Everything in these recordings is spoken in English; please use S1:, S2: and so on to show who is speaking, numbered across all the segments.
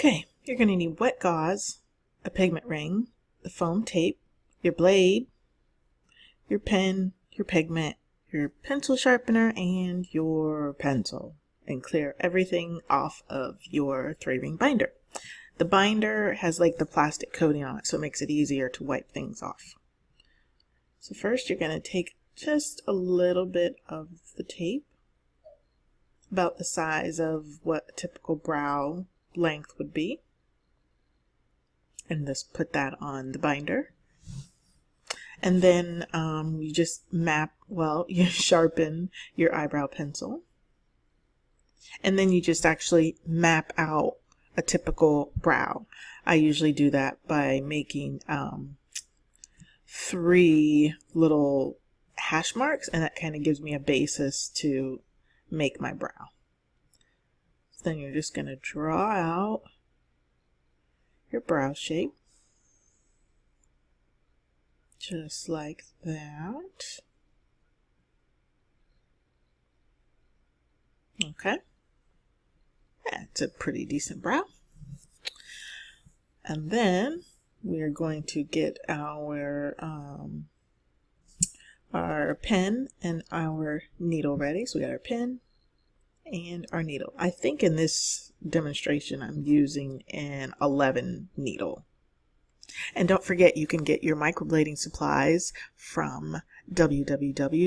S1: Okay, you're going to need wet gauze, a pigment ring, the foam tape, your blade, your pen, your pigment, your pencil sharpener, and your pencil. And clear everything off of your 3-ring binder. The binder has like the plastic coating on it, so it makes it easier to wipe things off. So first you're going to take just a little bit of the tape, about the size of what a typical brow length would be, and just put that on the binder. And then you just you sharpen your eyebrow pencil, and then you just actually map out a typical brow. I usually do that by making 3 little hash marks, and that kind of gives me a basis to make my brow. So then you're just going to draw out your brow shape, just like that. Okay, that's a pretty decent brow. And then we are going to get our pen and our needle ready. So we got our pen and our needle. I think in this demonstration I'm using an 11 needle. And don't forget, you can get your microblading supplies from www.ibrow.pro.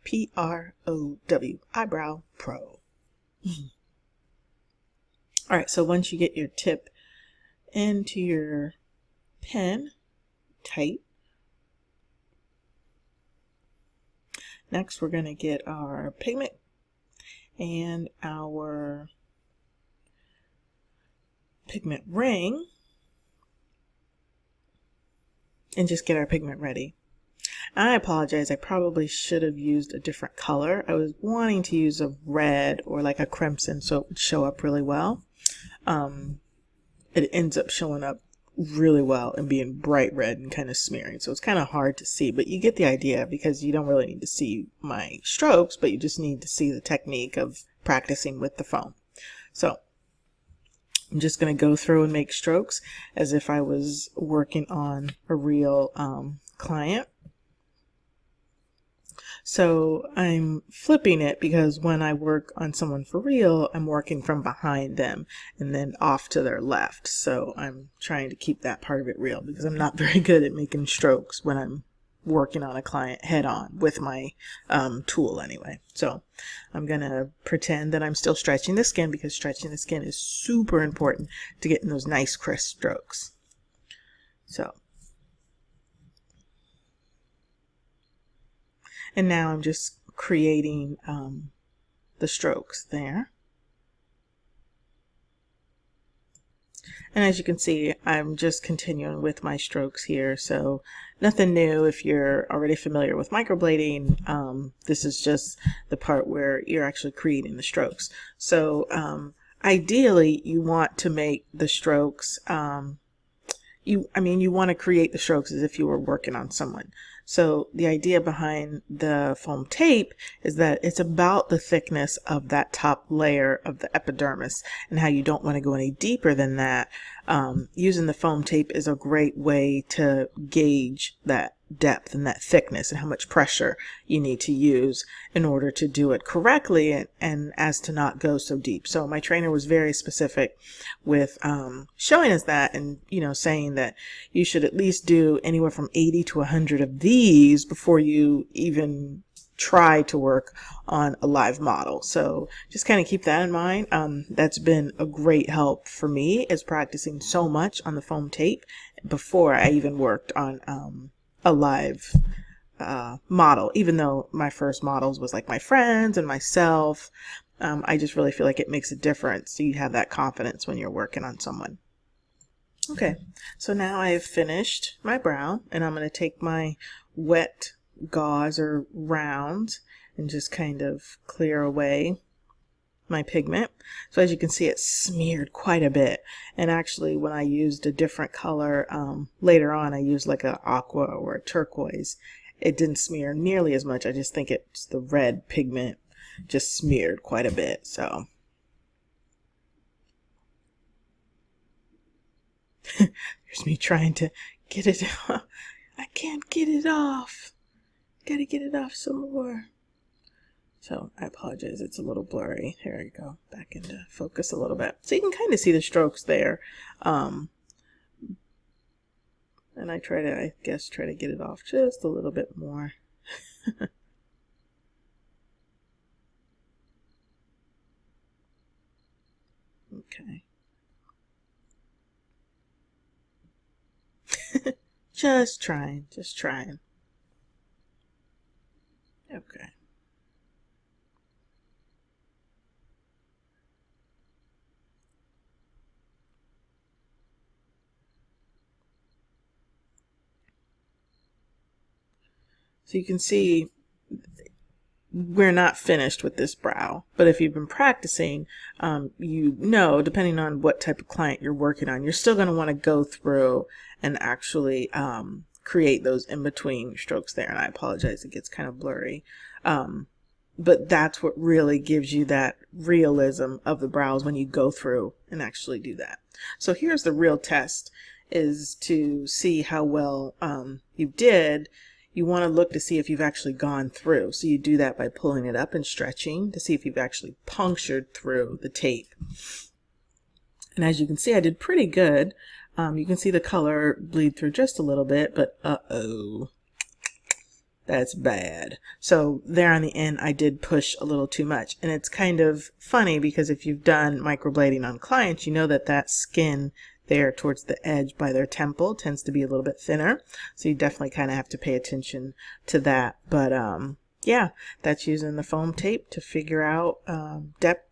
S1: P-R-O-W, eyebrow pro. Alright, so once you get your tip into your pen tight, next we're going to get our pigment and our pigment ring and just get our pigment ready. I apologize, I probably should have used a different color. I was wanting to use a red or like a crimson so it would show up really well. It ends up showing up really well and being bright red and kind of smearing, so it's kind of hard to see, but you get the idea because you don't really need to see my strokes, but you just need to see the technique of practicing with the foam. So I'm just going to go through and make strokes as if I was working on a real client. So I'm flipping it because when I work on someone for real, I'm working from behind them and then off to their left. So I'm trying to keep that part of it real because I'm not very good at making strokes when I'm working on a client head on with my tool anyway. So I'm going to pretend that I'm still stretching the skin because stretching the skin is super important to getting those nice crisp strokes. So. And now I'm just creating the strokes there. And as you can see, I'm just continuing with my strokes here. So nothing new if you're already familiar with microblading. This is just the part where you're actually creating the strokes. So ideally, you want to make the strokes, you want to create the strokes as if you were working on someone. So the idea behind the foam tape is that it's about the thickness of that top layer of the epidermis and how you don't want to go any deeper than that. Using the foam tape is a great way to gauge that depth and that thickness and how much pressure you need to use in order to do it correctly and as to not go so deep. So my trainer was very specific with showing us that and saying that you should at least do anywhere from 80 to 100 of these before you even try to work on a live model. So just kind of keep that in mind. That's been a great help for me, is practicing so much on the foam tape before I even worked on a live model, even though my first models was like my friends and myself. I just really feel like it makes a difference. So you have that confidence when you're working on someone. Okay, so now I've finished my brow and I'm going to take my wet gauze or round and just kind of clear away my pigment. So as you can see, it smeared quite a bit, and actually when I used a different color later on, I used like an aqua or a turquoise, it didn't smear nearly as much. I just think it's the red pigment just smeared quite a bit. So here's me trying to get it off. I can't get it off. Gotta get it off some more. So I apologize, it's a little blurry. Here we go, back into focus a little bit. So you can kind of see the strokes there. And I try to get it off just a little bit more. Okay. Just trying. Okay. So you can see we're not finished with this brow, but if you've been practicing, you know, depending on what type of client you're working on, you're still going to want to go through and actually create those in-between strokes there. And I apologize, it gets kind of blurry. But that's what really gives you that realism of the brows when you go through and actually do that. So here's the real test, is to see how well you did. You want to look to see if you've actually gone through. So you do that by pulling it up and stretching to see if you've actually punctured through the tape. And as you can see, I did pretty good. You can see the color bleed through just a little bit, but uh-oh, that's bad. So there on the end, I did push a little too much. And it's kind of funny because if you've done microblading on clients, you know that that skin there towards the edge by their temple tends to be a little bit thinner. So you definitely kind of have to pay attention to that. But yeah, that's using the foam tape to figure out depth.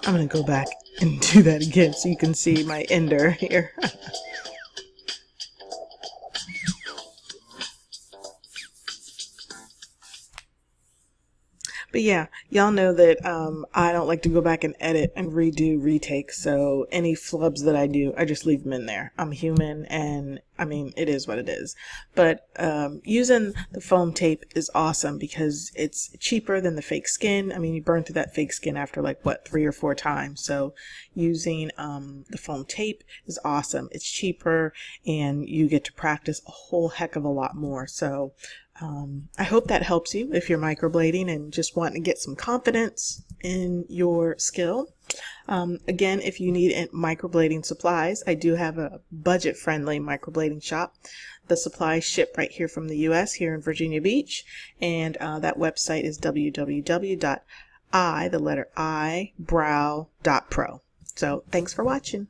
S1: I'm going to go back and do that again so you can see my ender here. But yeah, y'all know that I don't like to go back and edit and redo retakes. So any flubs that I do, I just leave them in there. I'm human, and I mean, it is what it is. But using the foam tape is awesome because it's cheaper than the fake skin. I mean, you burn through that fake skin after like, what, 3 or 4 times. So using the foam tape is awesome. It's cheaper, and you get to practice a whole heck of a lot more. So I hope that helps you if you're microblading and just wanting to get some confidence in your skill. Again, if you need microblading supplies, I do have a budget-friendly microblading shop. The supplies ship right here from the US here in Virginia Beach, and that website is www.ibrow.pro. So thanks for watching.